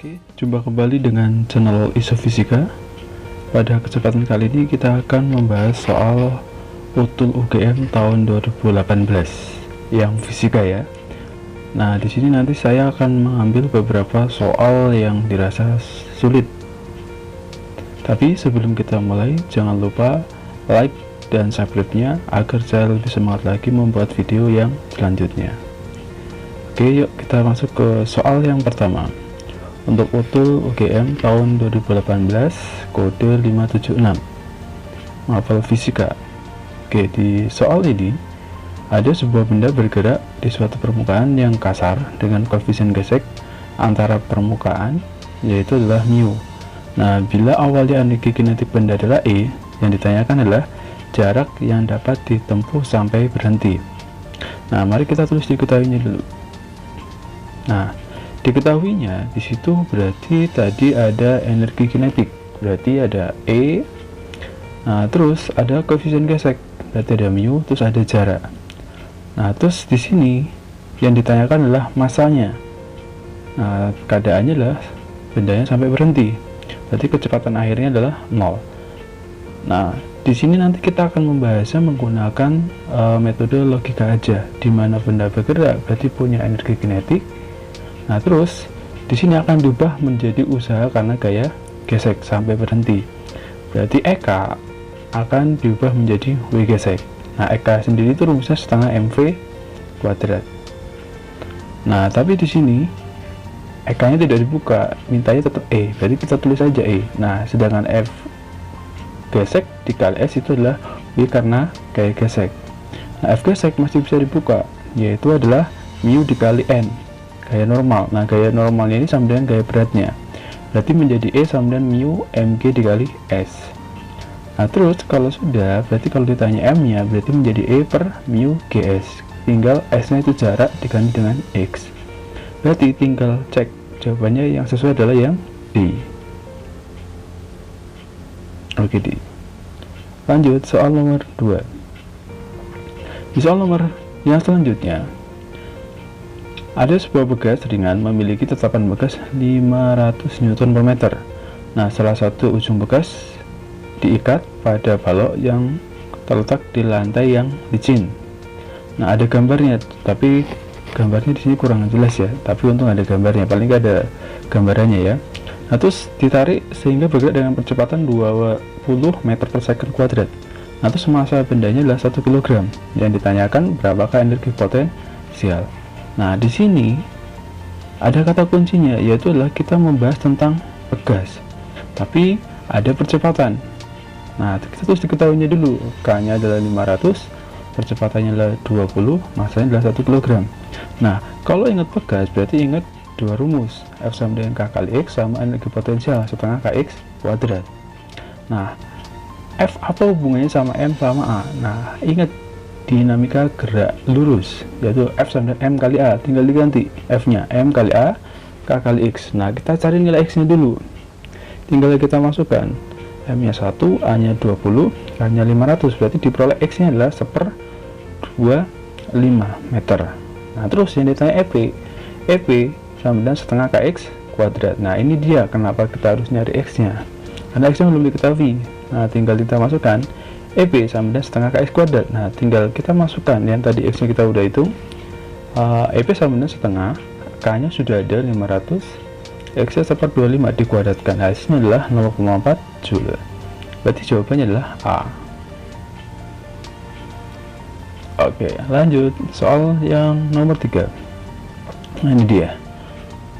Oke, jumpa kembali dengan channel Isofisika. Pada kesempatan kali ini kita akan membahas soal utul UGM tahun 2018 yang fisika ya. Nah, di sini nanti saya akan mengambil beberapa soal yang dirasa sulit. Tapi sebelum kita mulai, jangan lupa like dan subscribe-nya agar saya lebih semangat lagi membuat video yang selanjutnya. Oke, yuk kita masuk ke soal yang pertama. Untuk utul UGM tahun 2018 kode 576 menghafal fisika. Oke, di soal ini ada sebuah benda bergerak di suatu permukaan yang kasar dengan koefisien gesek antara permukaan, yaitu adalah mu. Nah, bila awalnya energi kinetik benda adalah E, yang ditanyakan adalah jarak yang dapat ditempuh sampai berhenti. Nah, mari kita tulis diketahuinya dulu. Nah, diketahuinya di situ berarti tadi ada energi kinetik, berarti ada E. Nah, terus ada koefisien gesek, berarti ada mu, terus ada jarak. Nah, terus di sini yang ditanyakan adalah masanya. Nah, keadaannya adalah bendanya sampai berhenti, berarti kecepatan akhirnya adalah 0. Nah, di sini nanti kita akan membahasnya menggunakan metode logika aja, di mana benda bergerak berarti punya energi kinetik. Nah, terus di sini akan diubah menjadi usaha karena gaya gesek sampai berhenti. Berarti EK akan diubah menjadi W gesek. Nah, EK sendiri itu rumusnya setengah mv kuadrat. Nah, tapi di sini EK-nya tidak dibuka, mintanya tetap E. Berarti kita tulis aja E. Nah, sedangkan F gesek dikali S itu adalah W karena gaya gesek. Nah, F gesek masih bisa dibuka, yaitu adalah mu dikali N, gaya normal. Nah, gaya normalnya ini sama dengan gaya beratnya, berarti menjadi E sama dengan mu mg dikali S. Nah, terus kalau sudah, berarti kalau ditanya M nya berarti menjadi E per mu gs, tinggal S nya itu jarak diganti dengan X, berarti tinggal cek jawabannya. Yang sesuai adalah yang D. Oke, D. Lanjut soal nomor 2. Di soal nomor yang selanjutnya ada sebuah bekas ringan memiliki tetapan bekas 500 Newton per meter. Nah, salah satu ujung bekas diikat pada balok yang terletak di lantai yang licin. Nah, ada gambarnya, tapi gambarnya di sini kurang jelas ya. Tapi untung ada gambarnya, paling nggak ada gambarannya ya. Nah, terus ditarik sehingga bergerak dengan percepatan 20 meter per second kuadrat. Nah, terus massa bendanya adalah 1 kg. Yang ditanyakan berapakah energi potensial. Nah, di sini ada kata kuncinya, yaitu adalah kita membahas tentang bekas, tapi ada percepatan. Nah, kita terus diketahuinya dulu, K-nya adalah 500, percepatannya adalah 20, masanya adalah 1 kg. Nah, kalau ingat bekas, berarti ingat dua rumus, F sama dengan K kali X sama energi potensial setengah Kx kuadrat. Nah, F apa hubungannya sama M sama A? Nah, ingat dinamika gerak lurus, yaitu F sama dengan M kali A, tinggal diganti F nya M kali A, K kali X. Nah, kita cari nilai X nya dulu, tinggal kita masukkan M nya 1, A nya 20, K nya 500, berarti diperoleh X nya adalah 1/25 meter. Nah, terus yang ditanya EP sama dengan setengah Kx kuadrat. Nah, ini dia kenapa kita harus nyari X nya, karena X nya belum diketahui. Nah, tinggal kita masukkan EP sama dengan setengah Kx kuadrat. Nah, tinggal kita masukkan yang tadi X nya kita udah hitung, EP sama dengan setengah, K nya sudah ada 500, X nya 1/25 dikuadratkan, hasilnya adalah 0,4 Joule. Berarti jawabannya adalah A. Oke, lanjut soal yang nomor 3. Nah, ini dia.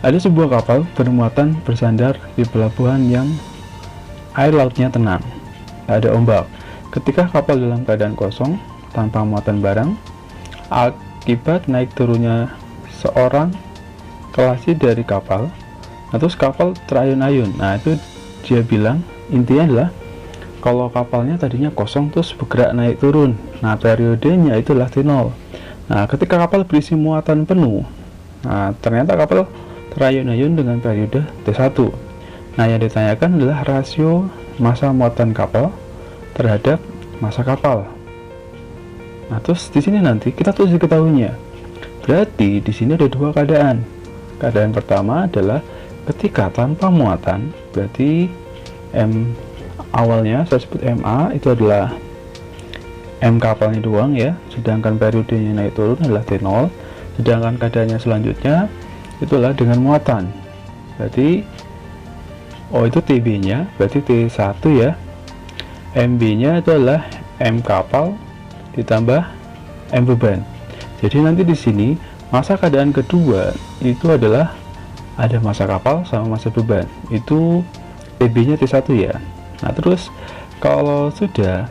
Ada sebuah kapal bermuatan bersandar di pelabuhan yang air lautnya tenang, ada ombak. Ketika kapal dalam keadaan kosong tanpa muatan barang, akibat naik turunnya seorang kelasi dari kapal, terus kapal terayun-ayun. Nah, itu dia bilang intinya adalah kalau kapalnya tadinya kosong terus bergerak naik turun. Nah, periodenya itulah T0. Nah, ketika kapal berisi muatan penuh, nah ternyata kapal terayun-ayun dengan periode T1. Nah, yang ditanyakan adalah rasio massa muatan kapal terhadap massa kapal. Nah, terus di sini nanti kita tulis diketahuinya. Berarti di sini ada dua keadaan. Keadaan pertama adalah ketika tanpa muatan, berarti M awalnya saya sebut MA itu adalah M kapalnya doang ya, sedangkan periodenya naik turun adalah T0, sedangkan keadaannya selanjutnya itulah dengan muatan, berarti itu TB nya berarti T1 ya, MB nya itu adalah M kapal ditambah M beban. Jadi nanti di sini masa keadaan kedua itu adalah ada masa kapal sama masa beban, itu TB nya T1 ya. Nah terus kalau sudah,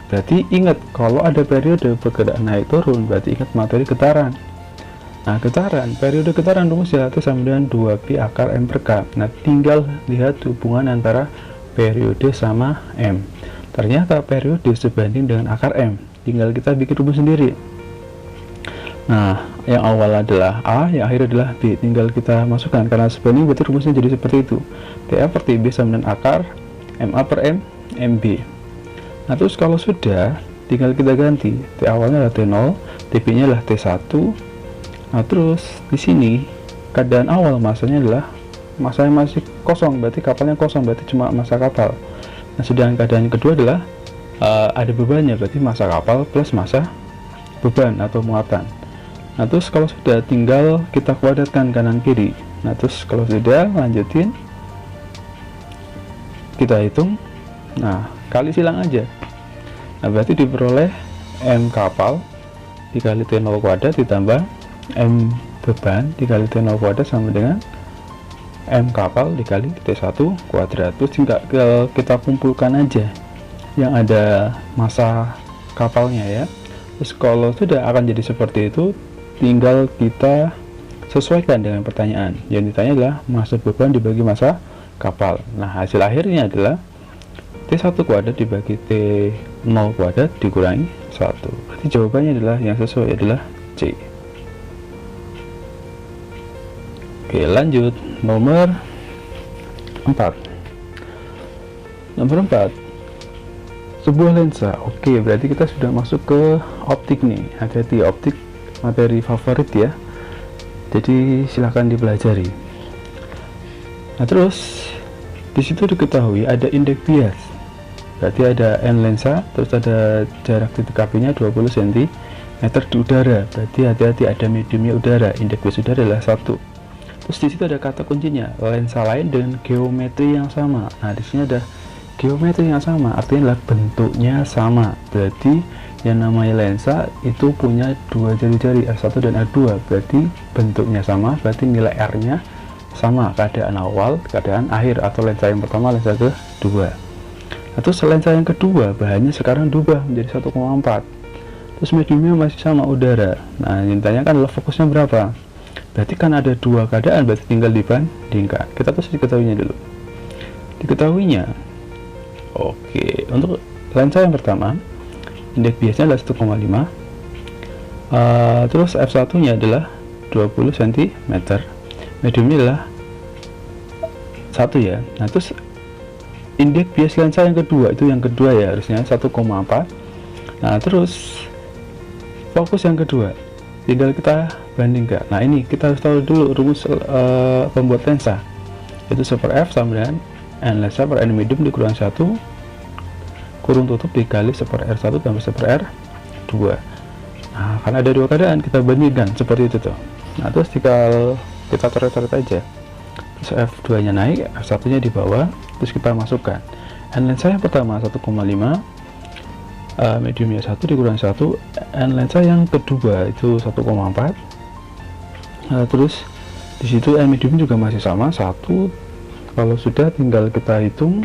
berarti ingat kalau ada periode pergerakan naik turun, berarti ingat materi getaran. Nah getaran, periode getaran rumusnya itu sama dengan 2Pi akar M per K. Nah tinggal lihat hubungan antara periode sama M. Ternyata periode sebanding dengan akar M, tinggal kita bikin rumus sendiri. Nah yang awal adalah A, yang akhir adalah B, tinggal kita masukkan karena sebanding, berarti rumusnya jadi seperti itu. TA per TB sama dengan akar MA per M MB. Nah terus kalau sudah, tinggal kita ganti, T awalnya adalah T0, TB nya adalah T1. Nah terus di sini keadaan awal masanya adalah masa yang masih kosong, berarti kapalnya kosong, berarti cuma masa kapal. Nah sedangkan keadaan kedua adalah ada bebannya, berarti masa kapal plus masa beban atau muatan. Nah terus kalau sudah, tinggal kita kuadratkan kanan kiri. Nah terus kalau sudah, lanjutin kita hitung. Nah kali silang aja. Nah berarti diperoleh M kapal dikali T0 kuadrat ditambah M beban dikali T0 kuadrat sama dengan M kapal dikali T1 kuadrat. Terus tinggal kita kumpulkan aja yang ada masa kapalnya ya. Terus kalau sudah akan jadi seperti itu, tinggal kita sesuaikan dengan pertanyaan. Yang ditanya adalah masa beban dibagi masa kapal. Nah hasil akhirnya adalah T1 kuadrat dibagi T0 kuadrat dikurangi 1. Berarti jawabannya adalah yang sesuai adalah C. Oke lanjut, nomor 4. Nomor 4, sebuah lensa. Oke berarti kita sudah masuk ke optik nih. Hati-hati, optik materi favorit ya, jadi silahkan dipelajari. Nah terus disitu diketahui ada indeks bias, berarti ada N lensa, terus ada jarak titik apinya 20 cm di udara, berarti hati-hati ada mediumnya udara, indeks bias udara adalah 1. Terus disitu ada kata kuncinya lensa lain dengan geometri yang sama. Nah di sini ada geometri yang sama, artinya adalah bentuknya sama, berarti yang namanya lensa itu punya dua jari-jari R1 dan R2, berarti bentuknya sama, berarti nilai R nya sama, keadaan awal, keadaan akhir, atau lensa yang pertama, lensa kedua. Nah, terus lensa yang kedua bahannya sekarang berubah menjadi 1,4, terus mediumnya masih sama udara. Nah yang ditanyakan adalah fokusnya berapa, berarti kan ada dua keadaan, berarti tinggal dibandingkan. Kita terus diketahuinya dulu. Diketahuinya, oke, untuk lensa yang pertama indeks biasnya adalah 1,5, terus f1 nya adalah 20 cm, mediumnya adalah 1 ya. Nah terus indeks bias lensa yang kedua, itu yang kedua ya, harusnya 1,4. Nah terus fokus yang kedua tinggal kita bandingkan. Nah ini kita harus tahu dulu rumus pembuat lensa, itu 1/f sama dengan N lensa per N medium dikurang 1 kurung tutup dikali 1/r1 tambah 1/r2. Nah karena ada dua keadaan, kita bandingkan seperti itu tuh. Nah terus tinggal kita coret-coret aja, terus f2 nya naik, f1 nya di bawah, terus kita masukkan N lensa yang pertama 1,5, mediumnya 1 dikurang 1, N lensa yang kedua itu 1,4. Terus disitu N medium juga masih sama 1. Kalau sudah tinggal kita hitung,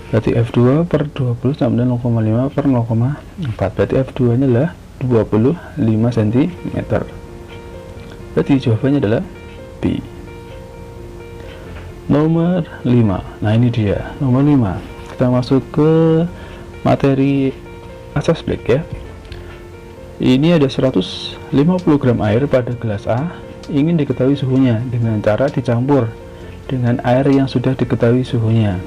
berarti F2 per 20 sama dengan 0,5 per 0,4, berarti F2 nya adalah 25 cm. Berarti jawabannya adalah B. Nomor 5. Nah ini dia nomor 5. Kita masuk ke materi asas black ya. Ini ada 150 gram air pada gelas A, ingin diketahui suhunya dengan cara dicampur dengan air yang sudah diketahui suhunya.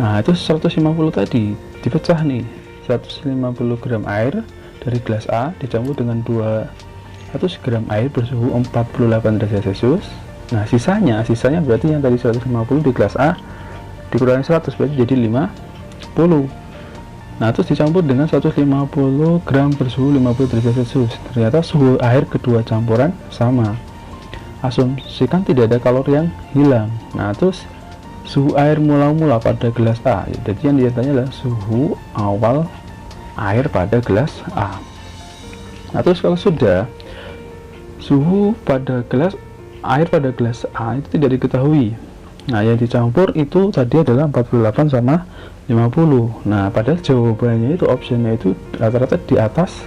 Nah itu 150 tadi dipecah nih, 150 gram air dari gelas A dicampur dengan 200 gram air bersuhu 48 derajat Celcius, Nah, sisanya berarti yang tadi 150 di gelas A dikurangi 100 berarti jadi 50. Nah, terus dicampur dengan 150 gram bersuhu 50 derajat Celcius. Ternyata suhu air kedua campuran sama. Asumsikan tidak ada kalori yang hilang. Nah, terus suhu air mula-mula pada gelas A, jadi yang ditanya adalah suhu awal air pada gelas A. Nah, terus kalau sudah suhu pada gelas air pada gelas A itu tidak diketahui. Nah, yang dicampur itu tadi adalah 48 sama 50. Nah, padahal jawabannya itu optionnya itu rata-rata di atas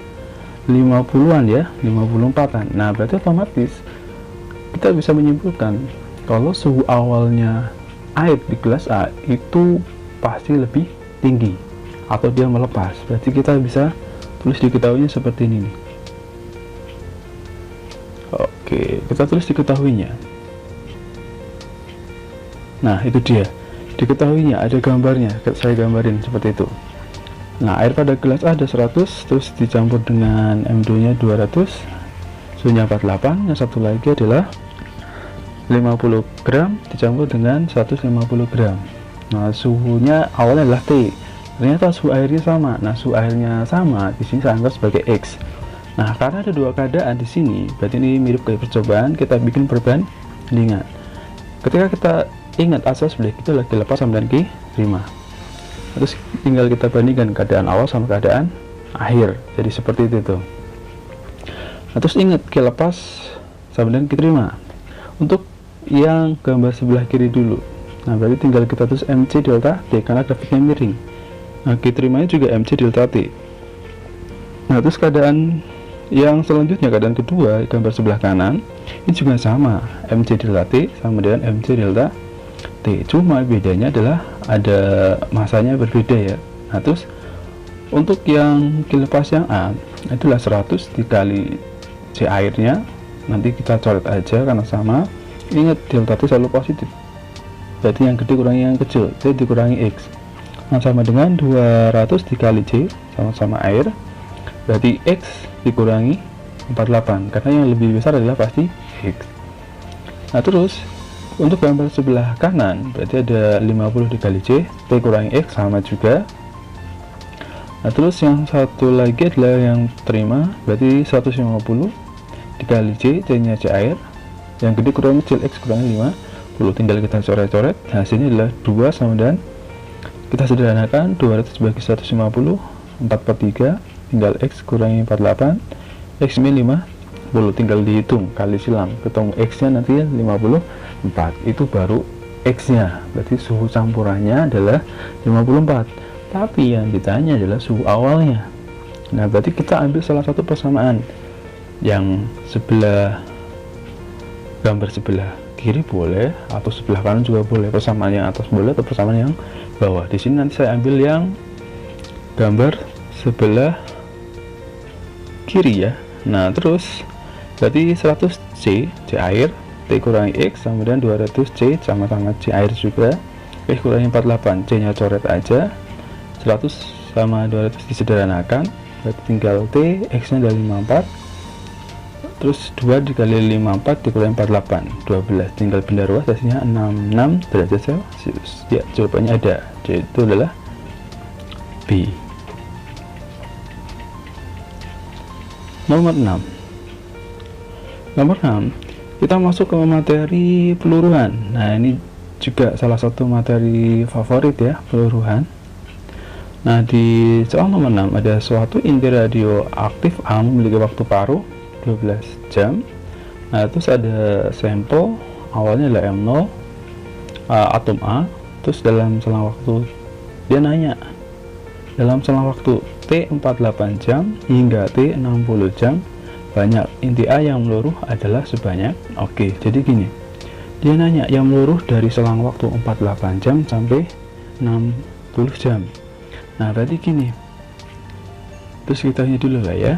50-an ya, 54-an. Nah, berarti otomatis kita bisa menyimpulkan kalau suhu awalnya air di gelas A itu pasti lebih tinggi atau dia melepas. Berarti kita bisa tulis diketahuinya seperti ini nih. Oke, kita tulis diketahuinya. Nah, itu dia diketahuinya, ada gambarnya, saya gambarin seperti itu. Nah, air pada gelas A ada 100, terus dicampur dengan M2 nya 200, suhunya 48. Yang satu lagi adalah 50 gram dicampur dengan 150 gram. Nah, suhunya awalnya adalah T, ternyata suhu airnya sama. Nah, suhu airnya sama, di sini saya anggap sebagai X. Nah, karena ada dua keadaan di sini, berarti ini mirip kayak percobaan, kita bikin perbandingan. Ketika kita ingat asas beli itu lagi lepas sama dan terima, terus tinggal kita bandingkan keadaan awal sama keadaan akhir, jadi seperti itu tuh. Nah, terus ingat lepas sama dan terima untuk yang gambar sebelah kiri dulu. Nah, berarti tinggal kita tulis MC delta T karena grafiknya miring. Nah, terimanya juga MC delta T. Nah, terus keadaan yang selanjutnya, keadaan kedua, gambar sebelah kanan ini juga sama, MC delta T sama dengan MC delta T, cuma bedanya adalah ada masanya berbeda ya. Nah, terus untuk yang kilepas yang A itulah 100 dikali C airnya, nanti kita coret aja karena sama. Ingat delta T selalu positif, berarti yang gede kurangi yang kecil, T dikurangi X. Nah, sama dengan 200 dikali C, sama-sama air, berarti X dikurangi 48, karena yang lebih besar adalah pasti X. Nah, terus untuk gambar sebelah kanan berarti ada 50 dikali C, T kurangi X sama juga. Nah, terus yang satu lagi adalah yang terima, berarti 150 dikali C, C nya C air, yang gede kurangi kecil, X kurangi 50, tinggal kita coret-coret, hasilnya adalah 2 sama dan kita sederhanakan 200 bagi 150, 4/3, tinggal X kurangi 48, X ini 50, tinggal dihitung kali silang, ketemu X nya nanti 54, itu baru X nya, berarti suhu campurannya adalah 54, tapi yang ditanya adalah suhu awalnya. Nah, berarti kita ambil salah satu persamaan, yang sebelah gambar sebelah kiri boleh atau sebelah kanan juga boleh, persamaan yang atas boleh atau persamaan yang bawah. Di sini nanti saya ambil yang gambar sebelah kiri ya. Nah, terus berarti 100 C air, T kurangi X sama dengan 200 C sama-sama C air juga, X kurangi 48, C nya coret aja, 100 sama 200 disederhanakan, berarti tinggal T, X nya dari 54, terus 2 dikali 54 dikurangi 48, 12, tinggal pindah ruas, hasilnya 66 derajat Celcius. Ya, jawabannya ada, yaitu adalah B. Nomor 6. Nomor 6, kita masuk ke materi peluruhan. Nah, ini juga salah satu materi favorit ya, peluruhan. Nah, di soal nomor 6 ada suatu inti radioaktif A memiliki waktu paruh 12 jam. Nah, terus ada sampel awalnya adalah M0, atom A, terus dalam selang waktu dia nanya dalam selang waktu T 48 jam hingga T 60 jam banyak inti A yang meluruh adalah sebanyak. Oke, jadi gini, dia nanya yang meluruh dari selang waktu 48 jam sampai 60 jam. Nah, berarti gini, terus kita ini dulu lah ya,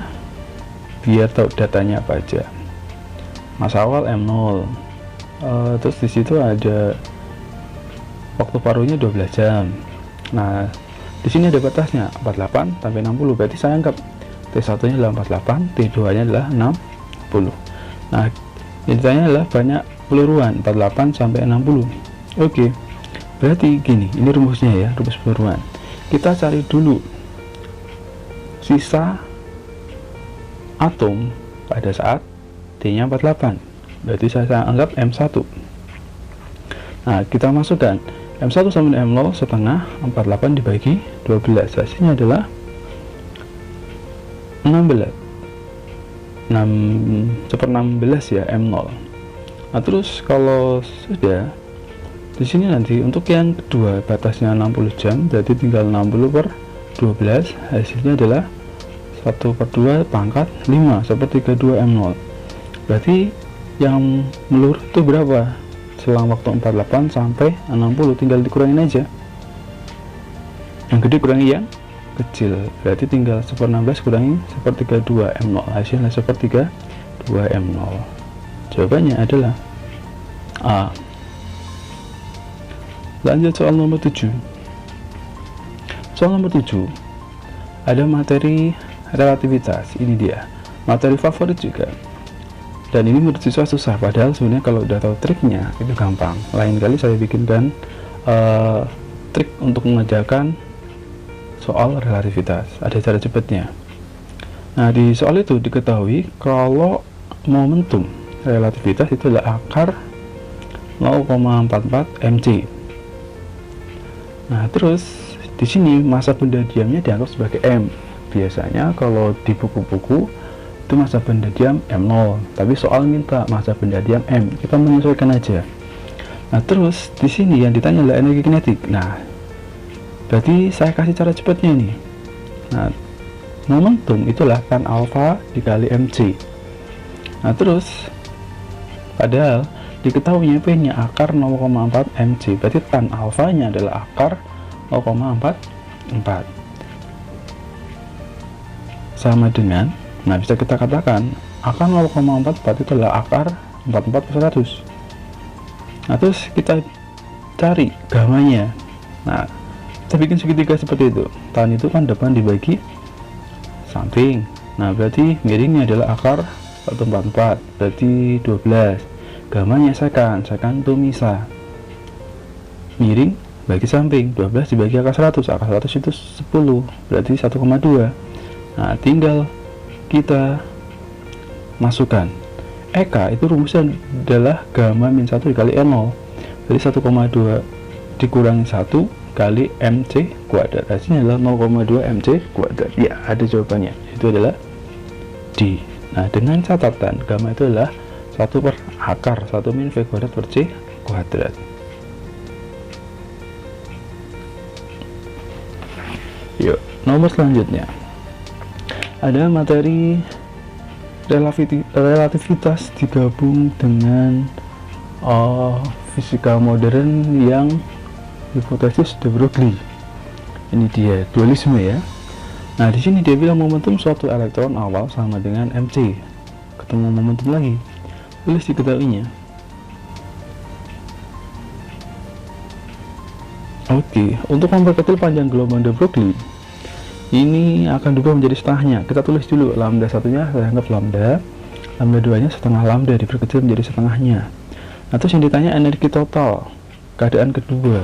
biar tahu datanya apa aja. Masa awal M0, terus disitu ada waktu paruhnya 12 jam. Nah, di sini ada batasnya 48 sampai 60, berarti saya anggap T1 nya adalah 48, T2 nya adalah 60. Nah, intinya adalah banyak peluruan 48 sampai 60. Oke, berarti gini, ini rumusnya ya, rumus peluruan. Kita cari dulu sisa atom pada saat D nya 48, berarti saya anggap M1. Nah, kita masukkan M1 sama M0 setengah 48 dibagi 12, hasilnya adalah 16 ya, M0. Nah, terus kalau sudah di sini nanti untuk yang kedua batasnya 60 jam, berarti tinggal 60 per 12, hasilnya adalah 1/2 pangkat 5 sepertiga 2 M0. Berarti yang melurus itu berapa? Selang waktu 48 sampai 60, tinggal dikurangin aja. Yang gede kurangi yang kecil, berarti tinggal 1/16 kurangi 1/2 M0, hasilnya 1/2 M0. Jawabannya adalah A. Lanjut soal nomor 7. Soal nomor 7 ada materi relativitas. Ini dia materi favorit juga, dan ini menurut siswa susah, padahal sebenarnya kalau udah tahu triknya itu gampang. Lain kali saya bikinkan trik untuk mengerjakan soal relativitas, ada cara cepatnya. Nah, di soal itu diketahui kalau momentum relativitas itu adalah akar 0,44 mc. Nah, terus di sini masa benda diamnya dianggap sebagai m. Biasanya kalau di buku-buku itu masa benda diam M0, tapi soal minta masa benda diam M, kita menyesuaikan aja. Nah, terus di sini yang ditanya adalah energi kinetik. Nah, berarti saya kasih cara cepatnya nih. Nah, momentum itulah tan alfa dikali mc. Nah, terus padahal diketahuinya P nya akar 0,4 mc, berarti tan alfanya adalah akar 0,44 sama dengan, nah bisa kita katakan akar 0,44 itu adalah akar 44/100. Nah, terus kita cari gamanya. Nah, kita bikin segitiga seperti itu. Tan itu kan depan dibagi samping. Nah, berarti miringnya adalah akar 144, berarti 12. Gamanya sekan itu misah. Miring bagi samping, 12 dibagi akar 100. Akar 100 itu 10, berarti 1,2. Nah, tinggal kita masukkan EK, itu rumusnya adalah gamma min 1 dikali N0, jadi 1,2 dikurangi 1 kali MC kuadrat, hasilnya adalah 0,2 MC kuadrat. Ya, ada jawabannya, itu adalah D. Nah, dengan catatan gamma itu adalah 1 per akar 1 min V kuadrat per C kuadrat. Yuk, nomor selanjutnya ada materi relativitas digabung dengan fisika modern yang hipotesis de Broglie. Ini dia dualisme ya. Nah, di sini dia bilang momentum suatu elektron awal sama dengan mc. Ketemu momentum lagi, tulis diketahuinya. Oke, untuk memperkecil panjang gelombang de Broglie, ini akan diubah menjadi setengahnya. Kita tulis dulu lambda satunya saya anggap lambda 2 nya setengah lambda diperkecil menjadi setengahnya. Nah, terus yang ditanya energi total keadaan kedua.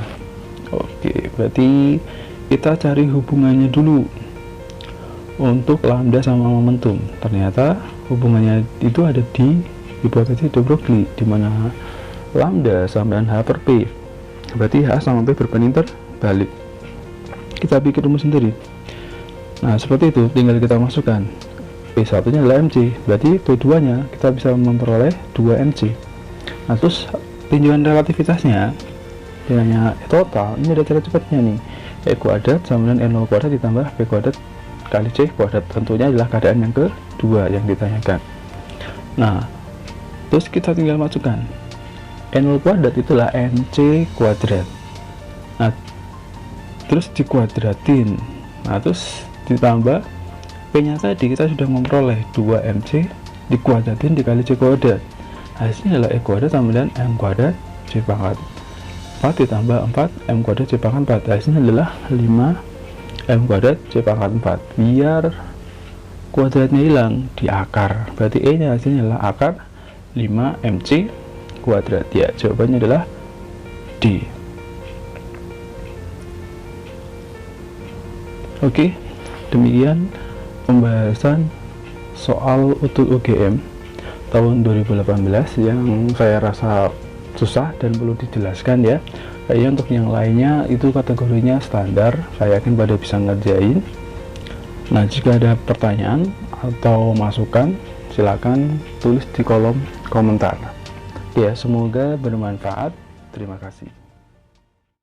Oke, berarti kita cari hubungannya dulu untuk lambda sama momentum. Ternyata hubungannya itu ada di hipotesis de Broglie, di mana lambda sama dengan H per P, berarti H sama P berbanding terbalik. Kita bikin rumus sendiri. Nah, seperti itu, tinggal kita masukkan P1 nya adalah mc, berarti P2 nya kita bisa memperoleh 2 mc. Nah, terus tinjauan relativitasnya nilainya total, ini ada cara cepatnya nih, E kuadrat sama dengan N0 kuadrat ditambah P kuadrat kali C kuadrat, tentunya adalah keadaan yang kedua yang ditanyakan. Nah, terus kita tinggal masukkan N0 kuadrat itulah mc kuadrat. Nah, terus dikuadratin, nah terus ditambah P nya tadi kita sudah memperoleh 2 mc dikuadratin dikali C kuadrat, hasilnya adalah E kuadrat sama dengan M kuadrat C pangkat 4 ditambah 4 M kuadrat C pangkat 4, hasilnya adalah 5 M kuadrat C pangkat 4. Biar kuadratnya hilang di akar, berarti E nya hasilnya adalah akar 5 mc kuadrat? Ya, jawabannya adalah D. Oke, demikian pembahasan soal utul UGM tahun 2018 yang saya rasa susah dan perlu dijelaskan ya. Kayaknya untuk yang lainnya itu kategorinya standar, saya yakin pada bisa ngerjain. Nah, jika ada pertanyaan atau masukan, silakan tulis di kolom komentar. Ya, semoga bermanfaat. Terima kasih.